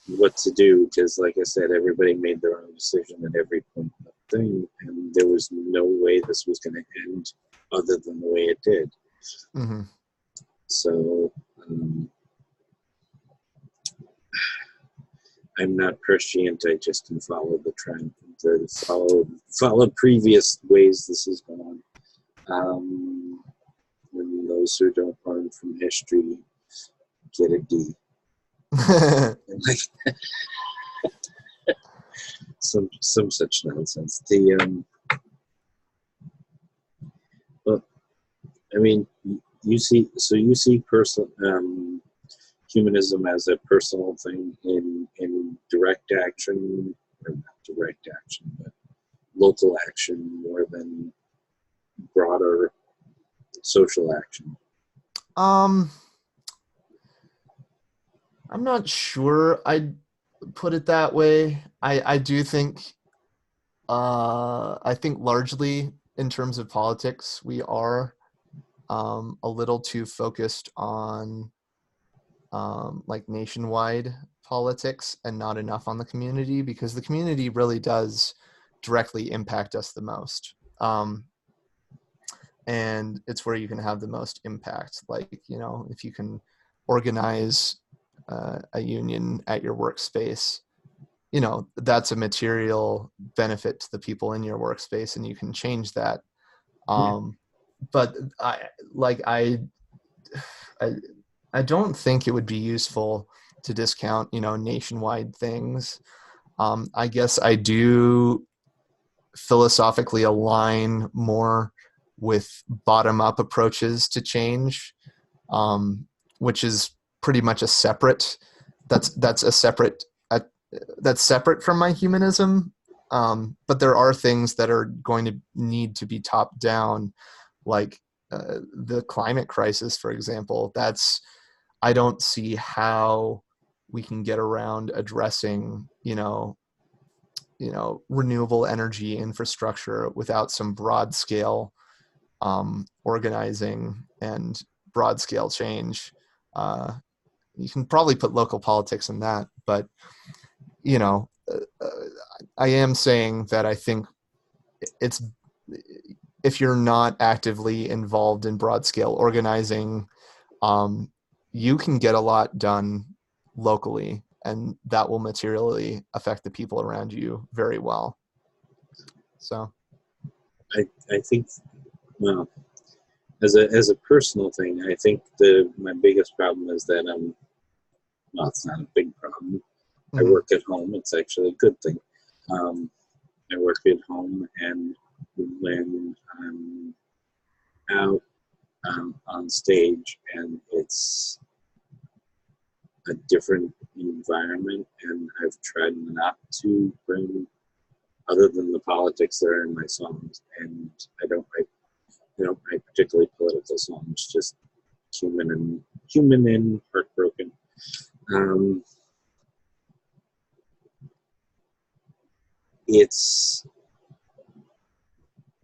what to do, because like I said, everybody made their own decision at every point of the thing, and there was no way this was going to end other than the way it did. Mm-hmm. So I'm not prescient. I just can follow the trend, to follow previous ways this has gone. And those who don't learn from history get a D. Like some such nonsense. Well, I mean, you see personal humanism as a personal thing in direct action, or not direct action, but local action more than broader social action. I'm not sure I'd put it that way. I do think I think largely in terms of politics, we are a little too focused on like nationwide politics and not enough on the community, because the community really does directly impact us the most. And it's where you can have the most impact. Like, if you can organize a union at your workspace, that's a material benefit to the people in your workspace, and you can change that. But I don't think it would be useful to discount, nationwide things. I guess I do philosophically align more with bottom-up approaches to change, which is pretty much that's separate from my humanism. But there are things that are going to need to be top down, like the climate crisis, for example. I don't see how we can get around addressing, renewable energy infrastructure without some broad scale organizing and broad scale change. You can probably put local politics in that, but I am saying that I think it's, if you're not actively involved in broad scale organizing, you can get a lot done locally, and that will materially affect the people around you very well. So I think, well, as a personal thing, I think my biggest problem is that well, it's not a big problem. I work at home. It's actually a good thing. I work at home, and when I'm out on stage, and it's a different environment, and I've tried not to bring other than the politics that are in my songs, and I don't write particularly political songs, just human and heartbroken.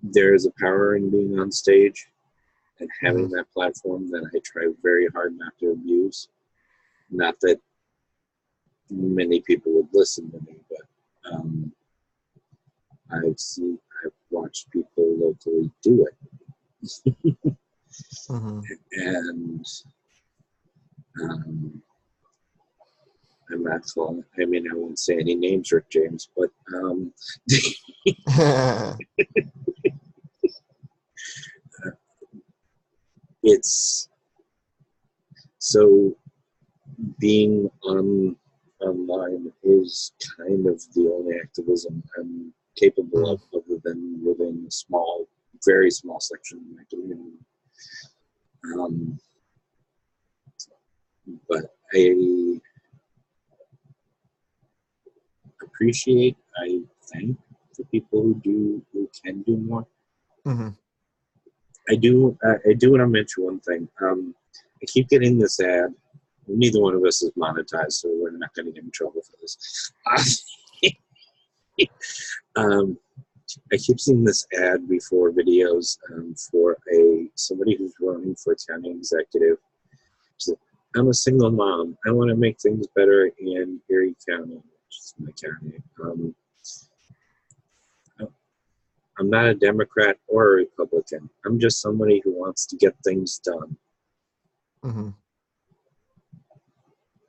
There is a power in being on stage and having that platform that I try very hard not to abuse. Not that many people would listen to me, but I've watched people locally do it. And I'm not calling, I mean, I won't say any names, Rick James, but it's so being online is kind of the only activism I'm capable of, other than within a small, very small section of my community. But I appreciate, I thank the people who can do more. I do want to mention one thing. I keep getting this ad. Neither one of us is monetized, so we're not going to get in trouble for this. I keep seeing this ad before videos for somebody who's running for county executive. I'm a single mom. I want to make things better in Erie County, which is my county. I'm not a Democrat or a Republican. I'm just somebody who wants to get things done.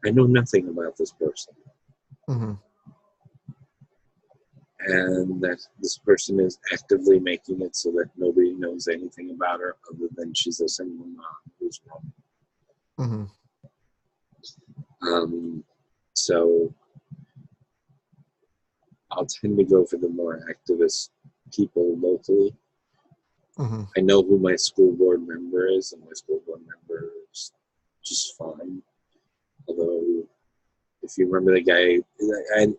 I know nothing about this person. And that this person is actively making it so that nobody knows anything about her other than she's a single mom who's wrong. So I'll tend to go for the more activist people locally. I know who my school board member is, and my school board member is just fine. Although, if you remember the guy, I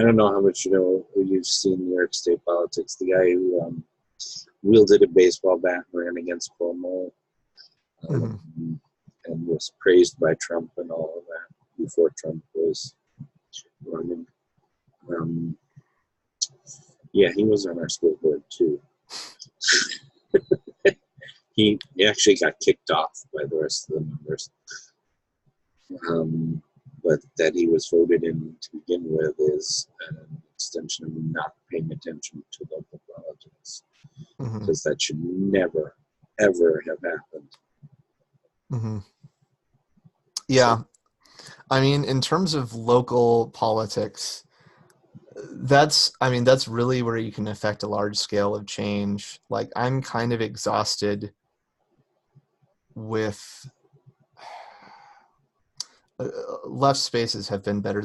don't know how much you've seen New York State politics. The guy who wielded a baseball bat and ran against Cuomo and was praised by Trump and all of that before Trump was running. Yeah, he was on our school board too. He actually got kicked off by the rest of the members. But that he was voted in to begin with is an extension of not paying attention to local politics. Because that should never, ever have happened. Yeah. I mean, in terms of local politics, that's really where you can affect a large scale of change. Like, I'm kind of exhausted with left spaces have been better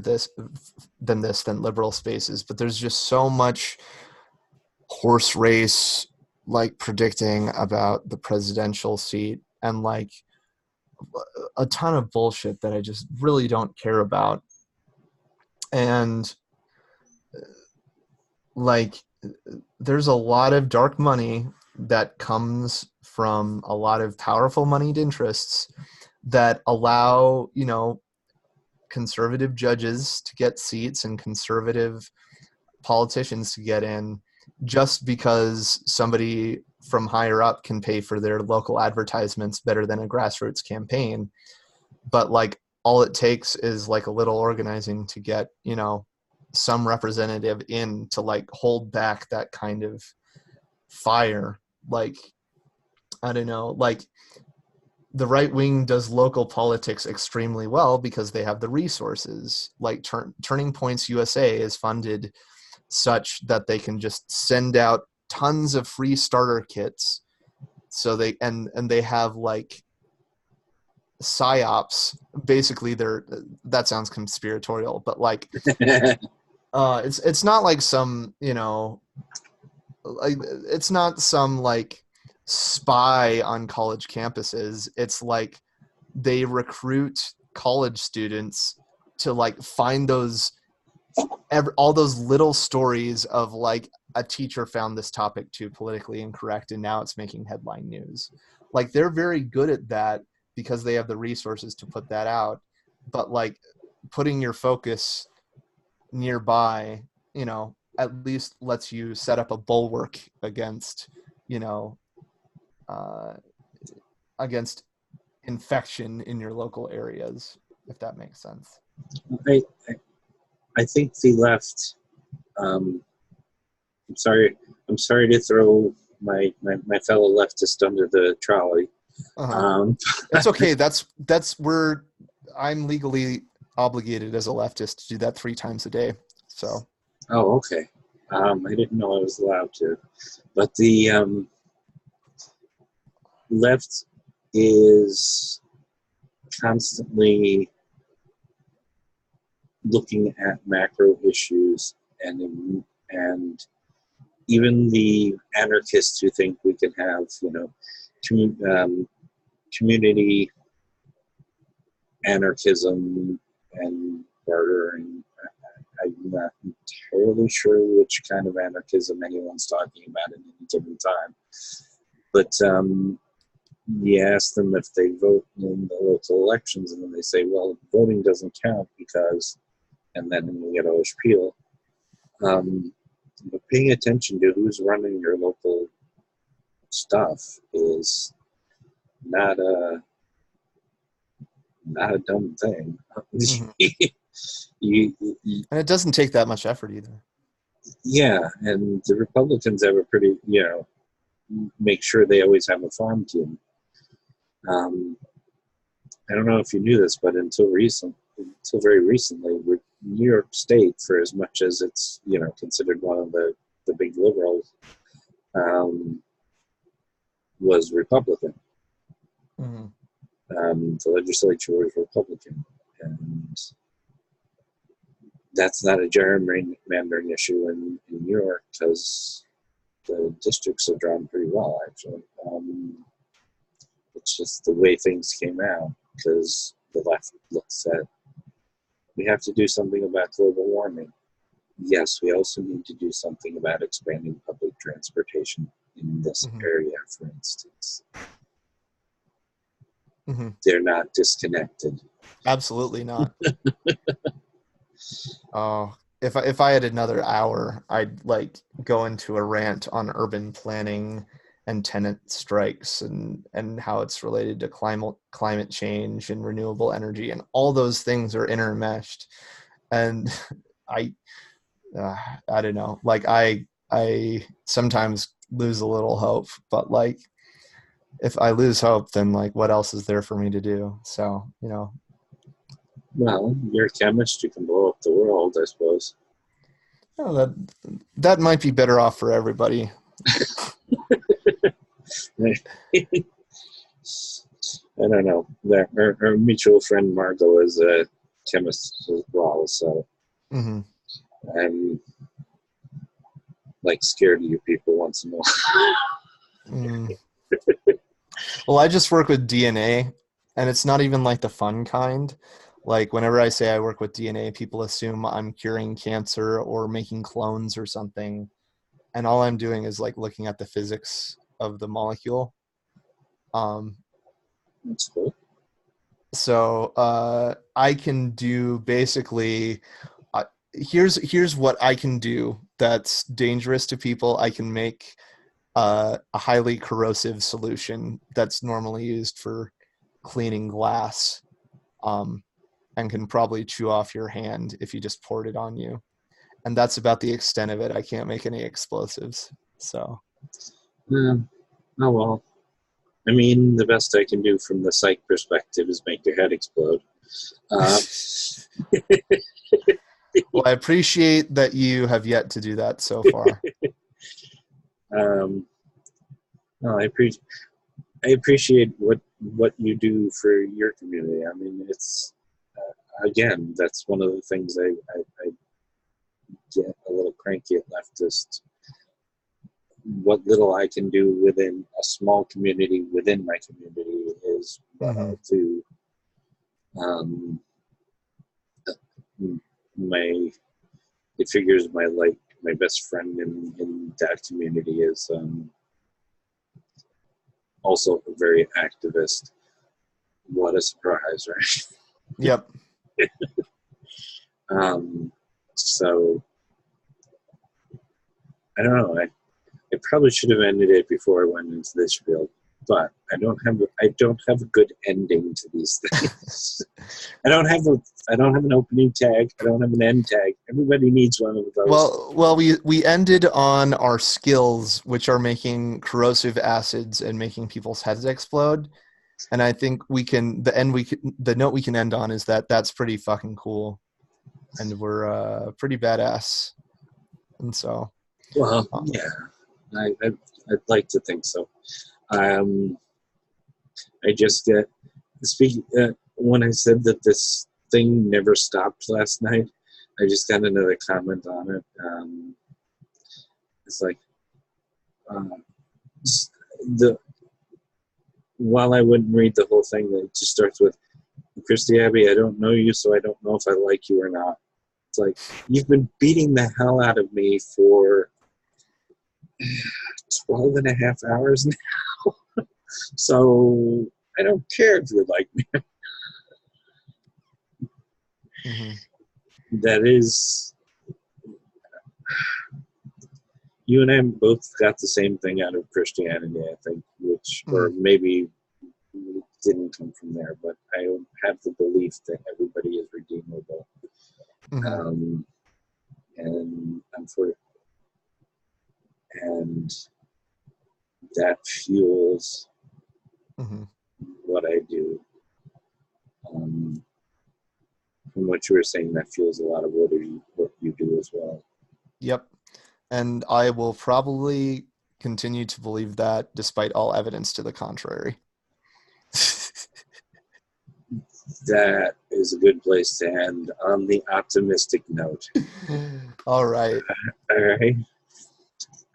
than liberal spaces, but there's just so much horse race, like, predicting about the presidential seat, and like a ton of bullshit that I just really don't care about. And like, there's a lot of dark money that comes from a lot of powerful moneyed interests that allow, conservative judges to get seats and conservative politicians to get in just because somebody from higher up can pay for their local advertisements better than a grassroots campaign. But like, all it takes is like a little organizing to get, some representative in to like hold back that kind of fire. Like, I don't know, like, the right wing does local politics extremely well because they have the resources. Like, Turning Points USA is funded such that they can just send out tons of free starter kits. So they have like psyops. Basically, that sounds conspiratorial, but like, it's not like some, like, it's not some like spy on college campuses. It's like they recruit college students to like find all those little stories of like a teacher found this topic too politically incorrect and now it's making headline news. Like, they're very good at that, because they have the resources to put that out. But like putting your focus nearby, you know, at least lets you set up a bulwark against, you know, against infection in your local areas, if that makes sense. I, I, I think the left, I'm sorry to throw my fellow leftist under the trolley. It's okay. That's where I'm legally obligated as a leftist to do that 3 times a day. So. Oh, okay. I didn't know I was allowed to, but the left is constantly looking at macro issues, and even the anarchists who think we can have, you know, community anarchism and bartering. I'm not entirely sure which kind of anarchism anyone's talking about at any given time. But you ask them if they vote in the local elections, and then they say, well, voting doesn't count because, and then you get all spiel. But paying attention to who's running your local stuff is not a dumb thing. Mm-hmm. And it doesn't take that much effort either. Yeah, and the Republicans have a pretty, you know, make sure they always have a farm team. I don't know if you knew this, but until very recently, New York State, for as much as it's, you know, considered one of the big liberals, was Republican. Mm-hmm. The legislature was Republican, and that's not a gerrymandering issue in New York because the districts are drawn pretty well, actually. It's just the way things came out because the left looks at, we have to do something about global warming. Yes, we also need to do something about expanding public transportation in this area, for instance. Mm-hmm. They're not disconnected. Absolutely not. Oh, if I had another hour, I'd like go into a rant on urban planning and tenant strikes and how it's related to climate change and renewable energy, and all those things are intermeshed. And I don't know, like I sometimes lose a little hope, but like if I lose hope, then like what else is there for me to do? So, you know. Well, you're a chemist, you can blow up the world, I suppose. Oh, that might be better off for everybody. I don't know. Our mutual friend Margot is a chemist as well, so I'm like scared of you people once in a while. Well, I just work with DNA, and it's not even like the fun kind. Like whenever I say I work with DNA, people assume I'm curing cancer or making clones or something. And all I'm doing is like looking at the physics of the molecule. That's cool. So I can do basically, here's what I can do that's dangerous to people. I can make a highly corrosive solution that's normally used for cleaning glass, and can probably chew off your hand if you just poured it on you. And that's about the extent of it. I can't make any explosives. So. Oh well. I mean, the best I can do from the psych perspective is make your head explode. Well, I appreciate that you have yet to do that so far. No, I appreciate what you do for your community. I mean, it's again, that's one of the things I get a little cranky at leftist. What little I can do within a small community within my community is what I'll do. It figures my best friend in that community is also a very activist. What a surprise, right? Yep. So I don't know. I probably should have ended it before I went into this field, but I don't have a good ending to these things. I don't have an opening tag. I don't have an end tag. Everybody needs one of those. Well, we ended on our skills, which are making corrosive acids and making people's heads explode. And I think the note we can end on is that that's pretty fucking cool, and we're pretty badass. And so, Well, yeah, I'd like to think so. I just get speaking when I said that this thing never stopped last night. I just got another comment on it. It's like the while I wouldn't read the whole thing, it just starts with, Christy Abbey, I don't know you, so I don't know if I like you or not. It's like, you've been beating the hell out of me for 12 and a half hours now. So I don't care if you like me. mm-hmm. That is, you and I both got the same thing out of Christianity, I think, which, or maybe didn't come from there, but I have the belief that everybody is redeemable. Mm-hmm. And I'm for it. And that fuels what I do. From what you were saying, that fuels a lot of what you do as well. Yep. And I will probably continue to believe that despite all evidence to the contrary. That is a good place to end on the optimistic note. All right. All right.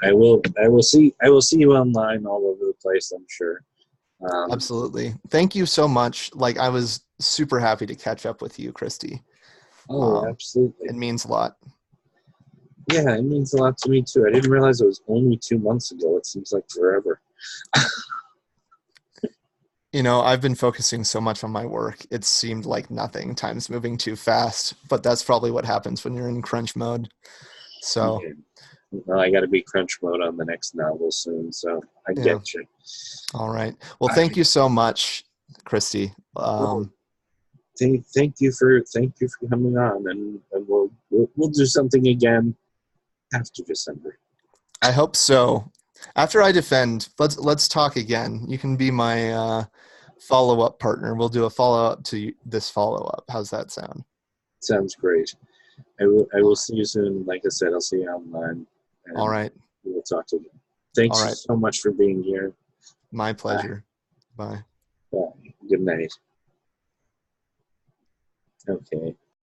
I will see you online all over the place, I'm sure. Absolutely. Thank you so much. Like, I was super happy to catch up with you, Christy. Oh, absolutely. It means a lot. Yeah, it means a lot to me too. I didn't realize it was only 2 months ago. It seems like forever. You know, I've been focusing so much on my work. It seemed like nothing. Time's moving too fast, but that's probably what happens when you're in crunch mode. So, yeah. Well, I got to be crunch mode on the next novel soon, so I get you. All right. Well, thank you so much, Christy. Thank you for coming on, and we'll do something again after December. I hope so. After I defend, let's talk again. You can be my follow-up partner. We'll do a follow-up to this follow-up. How's that sound? Sounds great. I will see you soon. Like I said, I'll see you online. All right. We'll talk to you. Thanks so much for being here. My pleasure. Bye. Bye. Good night. Okay.